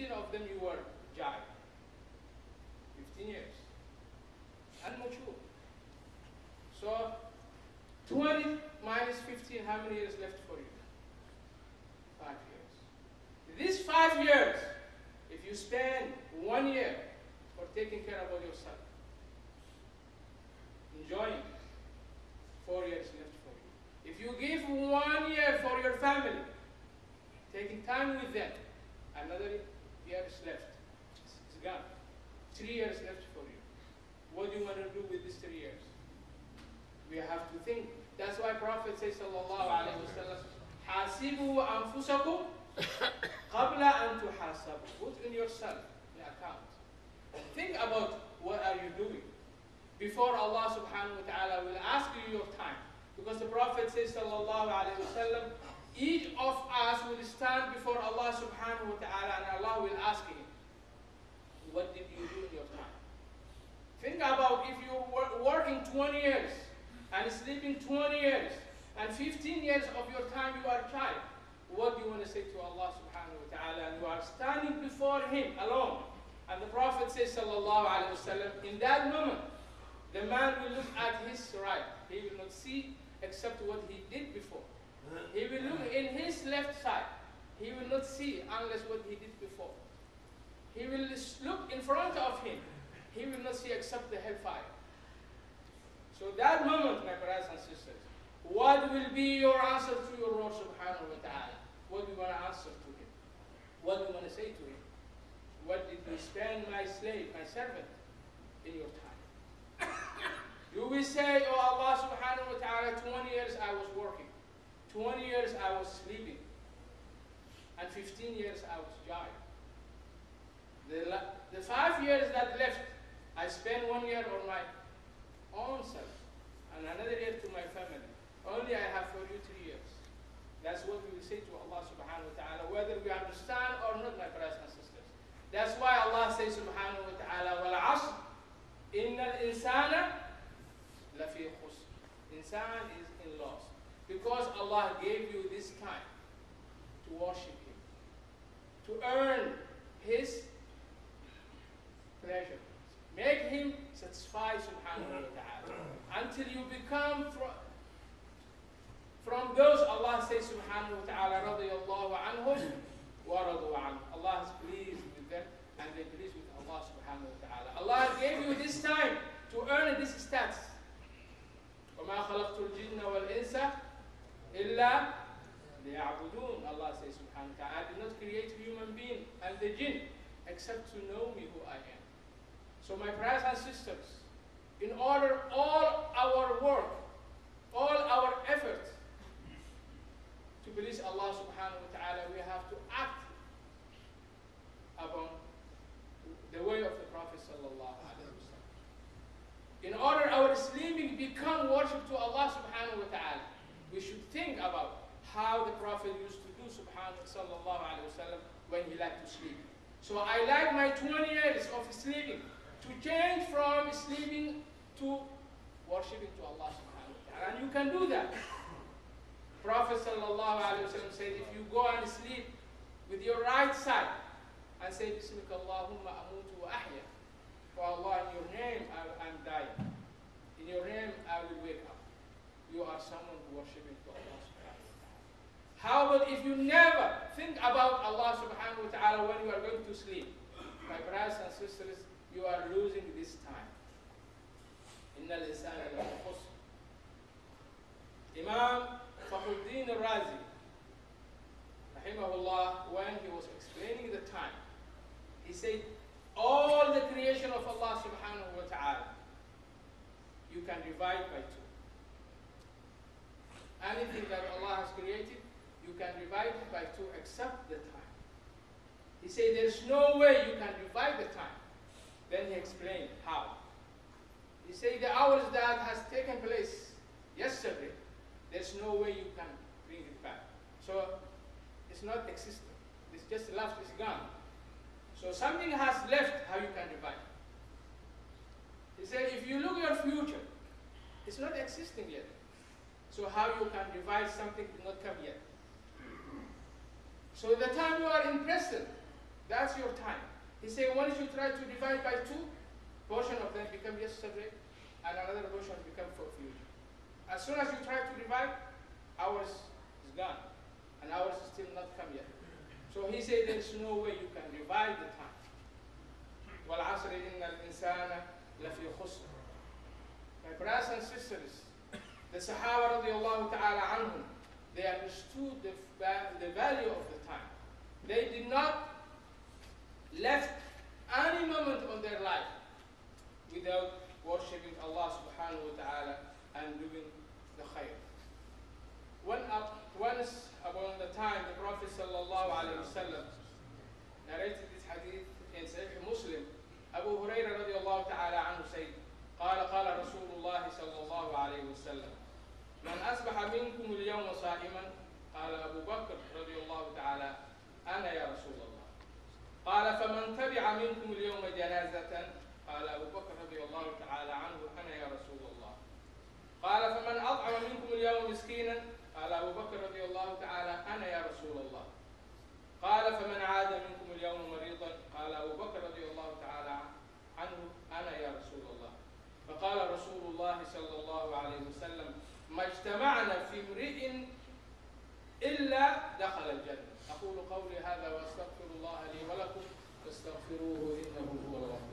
15 of them you were child. 15 years. Unmature. So 20 minus 15, how many years left for you? 5 years. These 5 years, if you spend 1 year for taking care about yourself, enjoying, 4 years left for you. If you give 1 year for your family, taking time with them, another year is left. It's gone. 3 years left for you. What do you want to do with these 3 years? We have to think. That's why Prophet says, sallallahu alayhi wa sallam, حَاسِبُوا أَنفُسَكُمْ قَبْلَ أَن تُحَاسَبُوا. Put in yourself the account. Think about what are you doing before Allah subhanahu wa ta'ala will ask you your time. Because the Prophet says, sallallahu alayhi wa sallam, each of us will stand before Allah subhanahu wa ta'ala and Allah will ask him, what did you do in your time? Think about if you were working 20 years and sleeping 20 years and 15 years of your time you are a child. What do you want to say to Allah subhanahu wa ta'ala? And you are standing before him alone. And the Prophet says, sallallahu alayhi wa sallam, in that moment, the man will look at his right. He will not see except what he did before. He will look in his left side. He will not see unless what he did before. He will look in front of him. He will not see except the hellfire. So that moment, my brothers and sisters, what will be your answer to your Lord subhanahu wa ta'ala? What do you want to answer to him? What do you want to say to him? What did you spend, my slave, my servant, in your time? You will say, oh Allah subhanahu wa ta'ala, 20 years I was working. 20 years I was sleeping. And 15 years I was dying. The 5 years that left, I spent 1 year on my own self and another year to my family. Only I have for you 3 years. That's what we will say to Allah subhanahu wa ta'ala, whether we understand or not, my brothers and sisters. That's why Allah says subhanahu wa ta'ala, وَالْعَصْرِ إِنَّ الْإِنسَانَ لَفِي خُسْرٍ. Insan is in loss. Because Allah gave you this time to worship Him, to earn His pleasure. Make Him satisfied subhanahu wa ta'ala. Until you become from those, Allah says subhanahu wa ta'ala, radiyallahu anhum wa radu anhu. Allah is pleased with them and they are pleased with Allah subhanahu wa ta'ala. Allah gave you this time to earn this status. وَمَا خَلَقْتُ الْجِنَّ وَالْإِنسَ إِلَّا لِيَعْبُدُونَ. Allah says subhanahu wa ta'ala, I did not create human being and the jinn except to know me who I am. So my brothers and sisters, in order all our work, all our effort to please Allah subhanahu wa ta'ala, we have to act upon the way of the Prophet sallallahu alaihi wasallam. In order our sleeping become worship to Allah subhanahu wa ta'ala, we should think about how the Prophet used to do subhanahu sallallahu alaihi wasallam when he liked to sleep. So I like my 20 years of sleeping to change from sleeping to worshiping to Allah subhanahu wa ta'ala. And you can do that. Prophet sallallahu alaihi wasallam said, if you go and sleep with your right side and say, Bismika Allahumma amutu wa ahya. For Allah, in your name I'm dying. In your name I will wake up. You are someone worshiping to Allah subhanahu wa ta'ala. How about if you never think about Allah subhanahu wa ta'ala when you are going to sleep? My brothers and sisters, you are losing this time. Inna al-insana lafi khusr. Imam Fakhruddin al-Razi, rahimahullah, when he was explaining the time, he said, all the creation of Allah subhanahu wa ta'ala, you can divide by 2. Anything that Allah has created, you can divide it by 2 except the time. He said, there's no way you can divide the time. Then he explained how. He said, the hours that has taken place yesterday, there's no way you can bring it back. So it's not existing. It's just left, it's gone. So something has left, how you can divide. He said, if you look at your future, it's not existing yet. So how you can divide something that did not come yet? So the time you are in present, That's your time. He said, once you try to divide by 2, portion of them become yesterday, and another portion become for future. As soon as you try to divide, hours is gone, and hours is still not come yet. So he said, there's no way you can divide the time. وَالْعَصْرِ إِنَّ الْإِنسَانَ لَفِي خُسْرٍ. My brothers and sisters, the Sahaba radiallahu ta'ala anhum, they understood the value of the time. They did not left any moment on their life without worshipping Allah subhanahu wa ta'ala and doing the khair. Once upon the time, the Prophet sallallahu alayhi wa sallam narrated this hadith in Sahih Muslim. Abu Hurairah radiallahu ta'ala anhu said, قال رسول الله صلى الله عليه وسلم من أصبح منكم اليوم صائما قال أبو بكر رضي الله تعالى أنا يا رسول الله قال فمن تبع منكم اليوم جنازة قال أبو بكر رضي الله تعالى عنه أنا يا رسول الله قال فمن أطعم منكم اليوم مسكينا قال أبو بكر رضي الله تعالى أنا يا رسول الله قال فمن عاد منكم اليوم مريضا قال أبو بكر رضي الله تعالى عنه أنا يا رسول الله فقال رسول الله صلى الله عليه وسلم ما اجتمعنا في امرئ إلا دخل الجنة. أقول قولي هذا وأستغفر الله لي ولكم فاستغفروه إنه هو الغفور